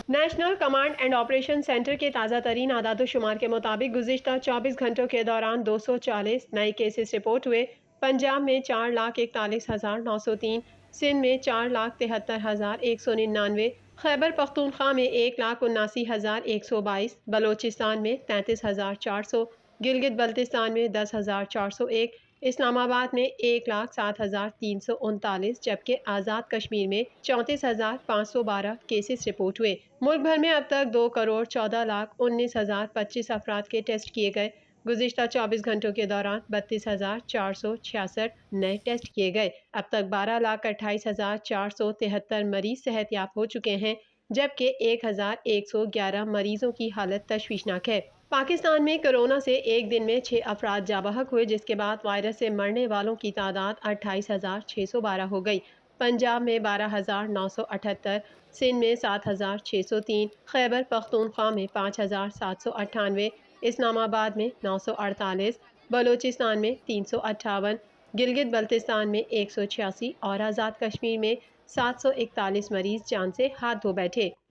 National command and operation centre کے تازہ ترین اعداد و شمار کے مطابق گزشتہ 24 گھنٹوں کے دوران 240 نئے کیسز رپورٹ ہوئے۔ پنجاب میں 4,41,903، سندھ میں 4,73,199، خیبر پختونخوا میں 1,79,122، بلوچستان میں 33,400، گلگت بلتستان میں 10,401، اسلام آباد میں 1,07,339، جبکہ آزاد کشمیر میں 34,512 کیسز رپورٹ ہوئے۔ ملک بھر میں اب تک 2,14,19,025 افراد کے ٹیسٹ کیے گئے۔ گزشتہ 24 گھنٹوں کے دوران 32,466 نئے ٹیسٹ کیے گئے۔ اب تک 12,28,473 مریض صحت یاب ہو چکے ہیں، جبکہ 1,111 مریضوں کی حالت تشویشناک ہے۔ پاکستان میں کرونا سے ایک دن میں 6 افراد جاں بحق ہوئے، جس کے بعد وائرس سے مرنے والوں کی تعداد 28,612 ہو گئی۔ پنجاب میں 12,978، سندھ میں 7,603، خیبر پختونخوا میں 5,798، اسلام آباد میں 948، بلوچستان میں 358، گلگت بلتستان میں 186 اور آزاد کشمیر میں 741 مریض جان سے ہاتھ دھو بیٹھے۔